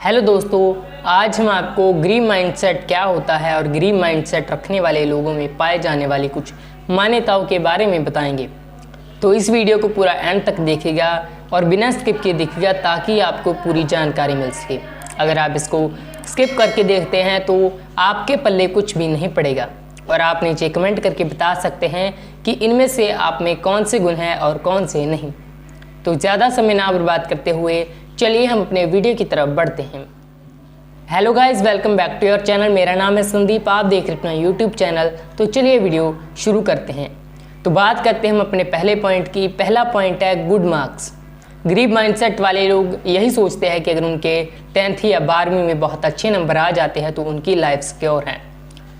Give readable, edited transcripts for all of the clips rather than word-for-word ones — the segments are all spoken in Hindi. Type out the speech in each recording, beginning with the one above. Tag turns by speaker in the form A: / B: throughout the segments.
A: हेलो दोस्तों, आज हम आपको ग्रीन माइंडसेट क्या होता है और ग्रीन माइंडसेट रखने वाले लोगों में पाए जाने वाली कुछ मान्यताओं के बारे में बताएंगे। तो इस वीडियो को पूरा एंड तक देखिएगा और बिना स्किप किए देखिएगा ताकि आपको पूरी जानकारी मिल सके। अगर आप इसको स्किप करके देखते हैं तो आपके पल्ले कुछ भी नहीं पड़ेगा और आप नीचे कमेंट करके बता सकते हैं कि इनमें से आप में कौन से गुण हैं और कौन से नहीं। तो ज़्यादा समय ना बर्बाद करते हुए चलिए हम अपने वीडियो की तरफ बढ़ते हैं। Hello guys, welcome back to your channel. मेरा नाम है संदीप, आप देख रहे हैं अपना यूट्यूब चैनल। तो चलिए वीडियो शुरू करते हैं। तो बात करते हैं हम अपने पहले पॉइंट की। पहला पॉइंट है गुड मार्क्स। गरीब माइंडसेट वाले लोग यही सोचते हैं कि अगर उनके 10th या 12वीं में बहुत अच्छे नंबर आ जाते हैं तो उनकी लाइफ सिक्योर है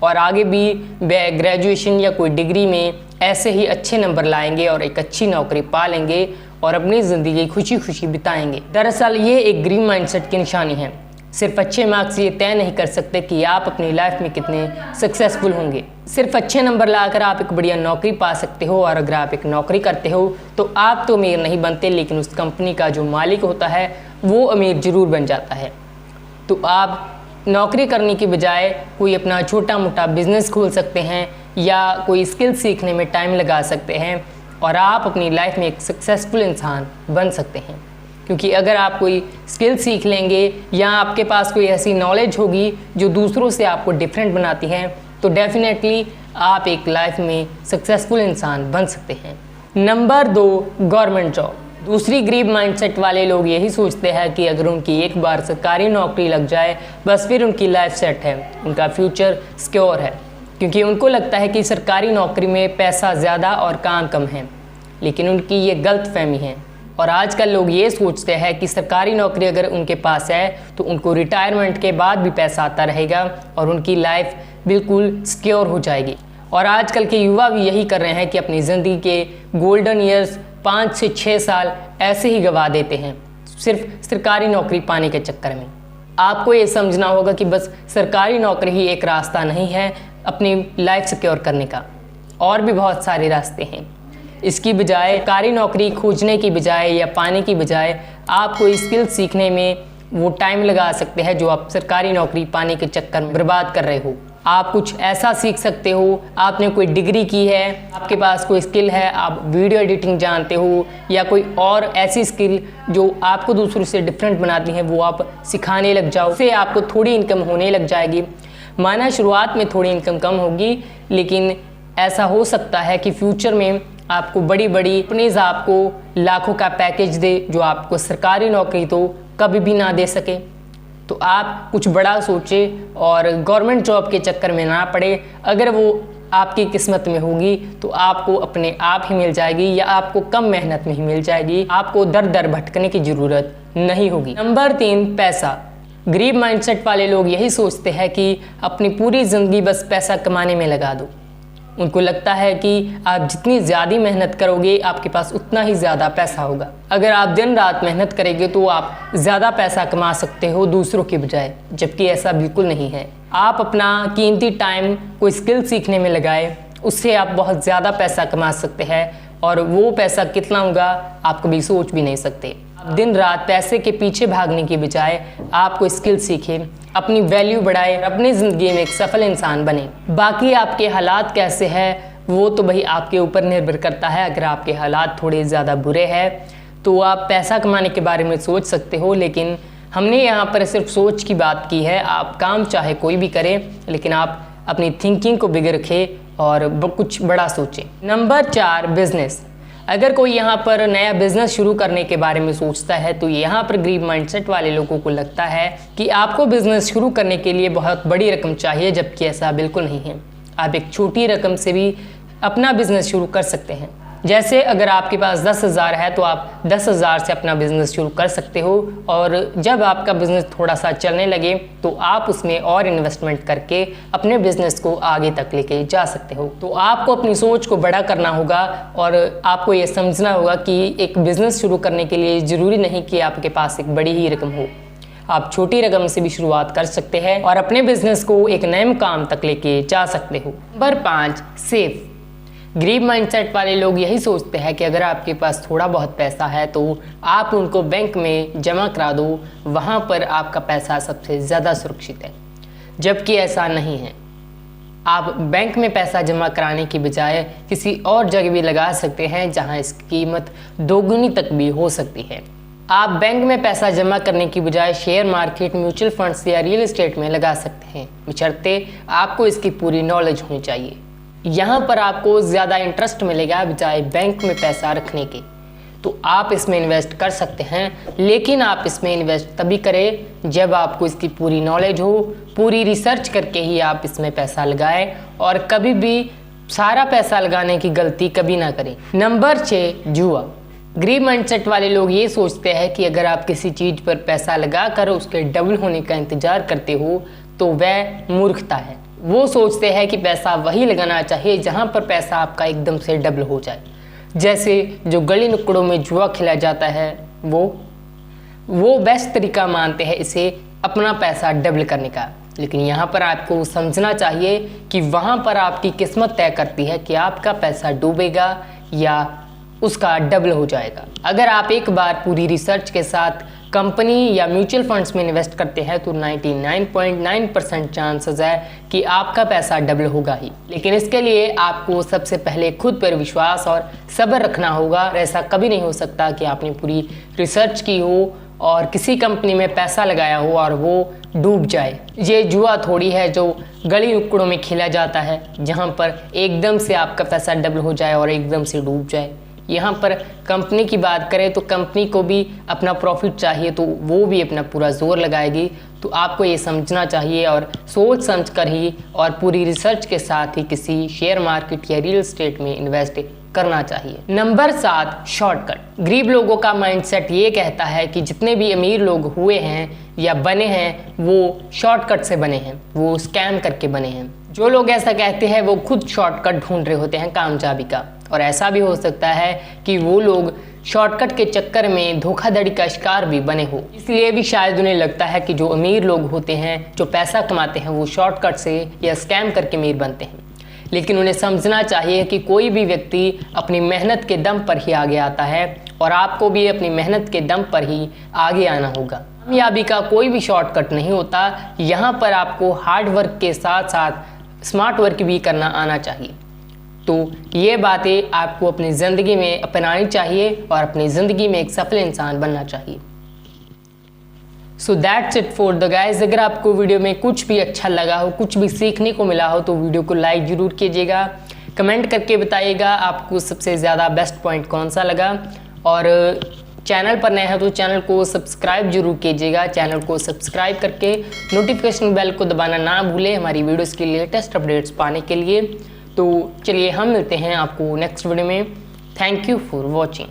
A: और आगे भी वे ग्रेजुएशन या कोई डिग्री में ऐसे ही अच्छे नंबर लाएंगे और एक अच्छी नौकरी पा लेंगे और अपनी ज़िंदगी खुशी खुशी बिताएंगे। दरअसल ये एक ग्रीन माइंडसेट की निशानी है। सिर्फ अच्छे मार्क्स ये तय नहीं कर सकते कि आप अपनी लाइफ में कितने सक्सेसफुल होंगे। सिर्फ अच्छे नंबर लाकर आप एक बढ़िया नौकरी पा सकते हो और अगर आप एक नौकरी करते हो तो आप तो अमीर नहीं बनते, लेकिन उस कंपनी का जो मालिक होता है वो अमीर ज़रूर बन जाता है। तो आप नौकरी करने की बजाय कोई अपना छोटा मोटा बिजनेस खोल सकते हैं या कोई स्किल सीखने में टाइम लगा सकते हैं और आप अपनी लाइफ में एक सक्सेसफुल इंसान बन सकते हैं। क्योंकि अगर आप कोई स्किल सीख लेंगे या आपके पास कोई ऐसी नॉलेज होगी जो दूसरों से आपको डिफरेंट बनाती है तो डेफिनेटली आप एक लाइफ में सक्सेसफुल इंसान बन सकते हैं। Number 2, government job. दूसरी गरीब माइंडसेट वाले लोग यही सोचते हैं कि अगर उनकी एक बार सरकारी नौकरी लग जाए बस फिर उनकी लाइफ सेट है, उनका फ्यूचर सिक्योर है। क्योंकि उनको लगता है कि सरकारी नौकरी में पैसा ज़्यादा और काम कम है, लेकिन उनकी ये गलत फहमी है। और आजकल लोग ये सोचते हैं कि सरकारी नौकरी अगर उनके पास है तो उनको रिटायरमेंट के बाद भी पैसा आता रहेगा और उनकी लाइफ बिल्कुल सिक्योर हो जाएगी। और आजकल के युवा भी यही कर रहे हैं कि अपनी ज़िंदगी के गोल्डन ईयर्स 5 से 6 साल ऐसे ही गंवा देते हैं सिर्फ सरकारी नौकरी पाने के चक्कर में। आपको ये समझना होगा कि बस सरकारी नौकरी ही एक रास्ता नहीं है अपनी लाइफ सिक्योर करने का, और भी बहुत सारे रास्ते हैं। इसकी बजाय सरकारी नौकरी खोजने की बजाय या पाने की बजाय आप कोई स्किल सीखने में वो टाइम लगा सकते हैं जो आप सरकारी नौकरी पाने के चक्कर में बर्बाद कर रहे हो। आप कुछ ऐसा सीख सकते हो, आपने कोई डिग्री की है, आपके पास कोई स्किल है, आप वीडियो एडिटिंग जानते हो या कोई और ऐसी स्किल जो आपको दूसरों से डिफरेंट बनाती है वो आप सिखाने लग जाओ। उससे आपको थोड़ी इनकम होने लग जाएगी। माना शुरुआत में थोड़ी इनकम कम होगी, लेकिन ऐसा हो सकता है कि फ्यूचर में आपको बड़ी बड़ी कंपनीज आपको लाखों का पैकेज दे जो आपको सरकारी नौकरी तो कभी भी ना दे सके। तो आप कुछ बड़ा सोचें और गवर्नमेंट जॉब के चक्कर में ना पड़े। अगर वो आपकी किस्मत में होगी तो आपको अपने आप ही मिल जाएगी या आपको कम मेहनत में ही मिल जाएगी। आपको दर दर भटकने की ज़रूरत नहीं होगी। नंबर 3, पैसा। गरीब माइंडसेट वाले लोग यही सोचते हैं कि अपनी पूरी ज़िंदगी बस पैसा कमाने में लगा दो। उनको लगता है कि आप जितनी ज़्यादा मेहनत करोगे आपके पास उतना ही ज़्यादा पैसा होगा। अगर आप दिन रात मेहनत करेंगे तो आप ज़्यादा पैसा कमा सकते हो दूसरों के बजाय, जबकि ऐसा बिल्कुल नहीं है। आप अपना कीमती टाइम कोई स्किल सीखने में लगाए, उससे आप बहुत ज़्यादा पैसा कमा सकते हैं और वो पैसा कितना होगा आप कभी सोच भी नहीं सकते। दिन रात पैसे के पीछे भागने की बजाय आप कोई स्किल सीखें, अपनी वैल्यू बढ़ाए, अपनी ज़िंदगी में एक सफल इंसान बने। बाकी आपके हालात कैसे हैं वो तो भाई आपके ऊपर निर्भर करता है। अगर आपके हालात थोड़े ज़्यादा बुरे हैं तो आप पैसा कमाने के बारे में सोच सकते हो, लेकिन हमने यहाँ पर सिर्फ सोच की बात की है। आप काम चाहे कोई भी करें, लेकिन आप अपनी थिंकिंग को बिगड़ रखें और कुछ बड़ा सोचें। Number 4, business. अगर कोई यहाँ पर नया बिजनेस शुरू करने के बारे में सोचता है तो यहाँ पर गरीब माइंडसेट वाले लोगों को लगता है कि आपको बिजनेस शुरू करने के लिए बहुत बड़ी रकम चाहिए, जबकि ऐसा बिल्कुल नहीं है। आप एक छोटी रकम से भी अपना बिजनेस शुरू कर सकते हैं। जैसे अगर आपके पास 10,000 है तो आप 10,000 से अपना बिजनेस शुरू कर सकते हो और जब आपका बिजनेस थोड़ा सा चलने लगे तो आप उसमें और इन्वेस्टमेंट करके अपने बिजनेस को आगे तक लेके जा सकते हो। तो आपको अपनी सोच को बड़ा करना होगा और आपको ये समझना होगा कि एक बिजनेस शुरू करने के लिए ज़रूरी नहीं कि आपके पास एक बड़ी ही रकम हो। आप छोटी रकम से भी शुरुआत कर सकते हैं और अपने बिजनेस को एक नए मुकाम तक लेके जा सकते हो। Number 5, safe. गरीब माइंडसेट वाले लोग यही सोचते हैं कि अगर आपके पास थोड़ा बहुत पैसा है तो आप उनको बैंक में जमा करा दो, वहाँ पर आपका पैसा सबसे ज़्यादा सुरक्षित है, जबकि ऐसा नहीं है। आप बैंक में पैसा जमा कराने की बजाय किसी और जगह भी लगा सकते हैं जहां इसकी कीमत दोगुनी तक भी हो सकती है। आप बैंक में पैसा जमा करने की बजाय शेयर मार्केट, म्यूचुअल फंड्स या रियल एस्टेट में लगा सकते हैं, बशर्ते आपको इसकी पूरी नॉलेज होनी चाहिए। यहाँ पर आपको ज़्यादा इंटरेस्ट मिलेगा बजाय बैंक में पैसा रखने के, तो आप इसमें इन्वेस्ट कर सकते हैं, लेकिन आप इसमें इन्वेस्ट तभी करें जब आपको इसकी पूरी नॉलेज हो, पूरी रिसर्च करके ही आप इसमें पैसा लगाएं और कभी भी सारा पैसा लगाने की गलती कभी ना करें। नंबर 6, जुआ। गरीब माइंडसेट वाले लोग ये सोचते हैं कि अगर आप किसी चीज़ पर पैसा लगा कर उसके डबल होने का इंतजार करते हो तो वह मूर्खता है। वो सोचते हैं कि पैसा वही लगाना चाहिए जहाँ पर पैसा आपका एकदम से डबल हो जाए। जैसे जो गली नुक्कड़ों में जुआ खेला जाता है, वो बेस्ट तरीका मानते हैं इसे अपना पैसा डबल करने का। लेकिन यहाँ पर आपको समझना चाहिए कि वहाँ पर आपकी किस्मत तय करती है कि आपका पैसा डूबेगा या उसका डबल हो जाएगा। अगर आप एक बार पूरी रिसर्च के साथ कंपनी या म्यूचुअल फंड्स में इन्वेस्ट करते हैं तो 99.9% चांसेस है कि आपका पैसा डबल होगा ही। लेकिन इसके लिए आपको सबसे पहले खुद पर विश्वास और सब्र रखना होगा। ऐसा कभी नहीं हो सकता कि आपने पूरी रिसर्च की हो और किसी कंपनी में पैसा लगाया हो और वो डूब जाए। ये जुआ थोड़ी है जो गली नुक्कड़ों में खेला जाता है, जहाँ पर एकदम से आपका पैसा डबल हो जाए और एकदम से डूब जाए। यहाँ पर कंपनी की बात करें तो कंपनी को भी अपना प्रॉफिट चाहिए, तो वो भी अपना पूरा जोर लगाएगी। तो आपको ये समझना चाहिए और सोच समझ कर ही और पूरी रिसर्च के साथ ही किसी शेयर मार्केट या रियल एस्टेट में इन्वेस्ट करना चाहिए। Number 7, shortcut. गरीब लोगों का माइंडसेट ये कहता है कि जितने भी अमीर लोग हुए हैं या बने हैं वो शॉर्टकट से बने हैं, वो स्कैम करके बने हैं। जो लोग ऐसा कहते हैं वो खुद शॉर्टकट ढूंढ रहे होते हैं कामयाबी का, और ऐसा भी हो सकता है कि वो लोग शॉर्टकट के चक्कर में धोखाधड़ी का शिकार भी बने हो। इसलिए भी शायद उन्हें लगता है कि जो अमीर लोग होते हैं, जो पैसा कमाते हैं, वो शॉर्टकट से या स्कैम करके अमीर बनते हैं। लेकिन उन्हें समझना चाहिए कि कोई भी व्यक्ति अपनी मेहनत के दम पर ही आगे आता है और आपको भी अपनी मेहनत के दम पर ही आगे आना होगा। कामयाबी का कोई भी शॉर्टकट नहीं होता। यहाँ पर आपको हार्ड वर्क के साथ साथ स्मार्ट वर्क भी करना आना चाहिए। तो ये बातें आपको अपनी ज़िंदगी में अपनानी चाहिए और अपनी ज़िंदगी में एक सफल इंसान बनना चाहिए। So that's it for the guys. अगर आपको वीडियो में कुछ भी अच्छा लगा हो, कुछ भी सीखने को मिला हो, तो वीडियो को लाइक ज़रूर कीजिएगा। कमेंट करके बताइएगा आपको सबसे ज़्यादा बेस्ट पॉइंट कौन सा लगा। और चैनल पर नए हैं तो चैनल को सब्सक्राइब जरूर कीजिएगा। चैनल को सब्सक्राइब करके नोटिफिकेशन बेल को दबाना ना भूलें हमारी वीडियोज़ की लेटेस्ट अपडेट्स पाने के लिए। तो चलिए हम मिलते हैं आपको नेक्स्ट वीडियो में। Thank you for watching.